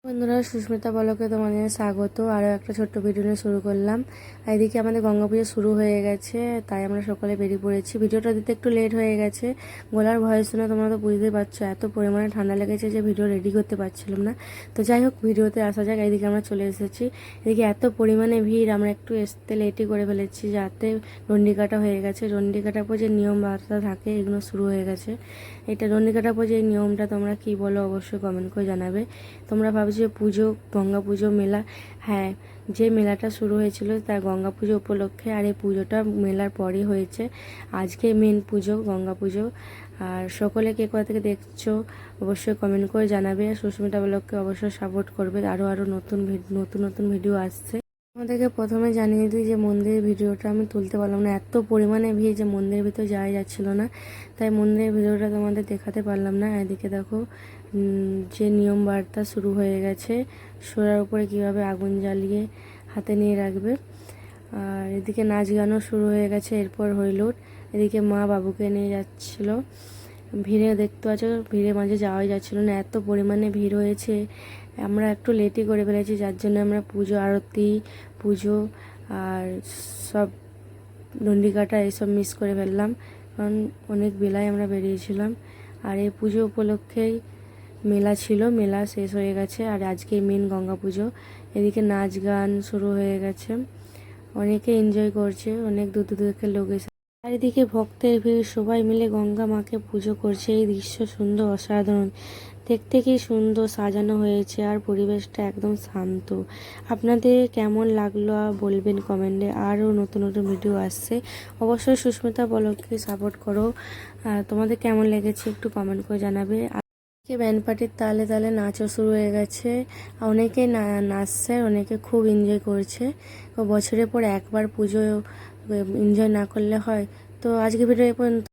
বন্ধুরা, সুস্মিতা বলকে তোমাদের স্বাগত। আরও একটা ছোট্ট ভিডিও নিয়ে শুরু করলাম। এদিকে আমাদের গঙ্গা পুজো শুরু হয়ে গেছে, তাই আমরা সকালে বেরিয়ে পড়েছি। ভিডিওটা দিতে একটু লেট হয়ে গেছে। গলার ভয়েস শুনে তোমরা তো বুঝতেই পারছো, এত পরিমাণে ঠান্ডা লেগেছে যে ভিডিও রেডি করতে পারছিলাম না। তো যাই হোক, ভিডিওতে আসা যাক। এদিকে আমরা চলে এসেছি। এদিকে এত পরিমাণে ভিড়, আমরা একটু আসতে লেটই করে ফেলেছি, যাতে ডন্ডি কাটা হয়ে গেছে। ডন্ডি কাটার পর যে নিয়ম বার্তা থাকে, এগুলো শুরু হয়ে গেছে। এটা ডন্ডি কাটার পর যে নিয়মটা তোমরা কী বলো অবশ্যই কমেন্ট করে জানাবে। তোমরা ভাবছো পুজো, গঙ্গা পুজো মেলা, হ্যাঁ, যে মেলাটা শুরু হয়েছিল তা গঙ্গা পুজো উপলক্ষে, আর এই পুজোটা মেলার পরই হয়েছে। আজকে মেন পুজো, গঙ্গা পুজো। আর সকলে কে কোথা থেকে দেখছো অবশ্যই কমেন্ট করে জানাবে। সুস্মিতা ব্লগকে অবশ্যই সাপোর্ট করবে। আরও নতুন নতুন ভিডিও আসছে। আমাদেরকে প্রথমে জানিয়ে দিই যে মন্দিরের ভিডিওটা আমি তুলতে পারলাম না, এত পরিমাণে ভিড় যে মন্দিরের ভিতর যাওয়া যাচ্ছিল না, তাই মন্দিরের ভিডিওটা তোমাদের দেখাতে পারলাম না। এদিকে দেখো যে নিয়ম বার্তা শুরু হয়ে গেছে, সোরার উপরে কীভাবে আগুন জ্বালিয়ে হাতে নিয়ে রাখবে। আর এদিকে নাচ গানও শুরু হয়ে গেছে, এরপর হইলোট। এদিকে মা বাবুকে নিয়ে যাচ্ছিল। ভিড়ে দেখতে পাচ্ছ, ভিড়ের মাঝে যাওয়াই যাচ্ছিল না, এত পরিমাণে ভিড় হয়েছে। আমরা একটু লেটই করে ফেলেছি, যার জন্য আমরা পুজো আরতি, পুজো আর সব ডন্ডি কাটা এইসব মিস করে ফেললাম, কারণ অনেক বেলায় আমরা বেরিয়েছিলাম। আর এই পুজো উপলক্ষেই মেলা ছিল, মেলা শেষ হয়ে গেছে। আর আজকে মেন গঙ্গা পুজো। এদিকে নাচ গান শুরু হয়ে গেছে, অনেকে এনজয় করছে, অনেক দূর দূর থেকে লোক এসে। চারিদিকে ভক্তের ভিড়, সবাই মিলে গঙ্গা মাকে পুজো করছে। এই দৃশ্য সুন্দর, অসাধারণ দেখতে, কি সুন্দর সাজানো হয়েছে, আর পরিবেশটা একদম শান্ত। আপনাদের কেমন লাগলো বলবেন কমেন্টে। আরও নতুন নতুন ভিডিও আসছে, অবশ্যই সুস্মিতা বলকে সাপোর্ট করো। তোমাদের কেমন লেগেছে একটু কমেন্ট করে জানাবে। ব্যান্ড পার্টির তালে তালে নাচও শুরু হয়ে গেছে, অনেকে নাচছে, অনেকে খুব এনজয় করছে। বছরের পর একবার পুজো এনজয় না করলে হয়। তো আজকে ভিডিও এই পর্যন্ত।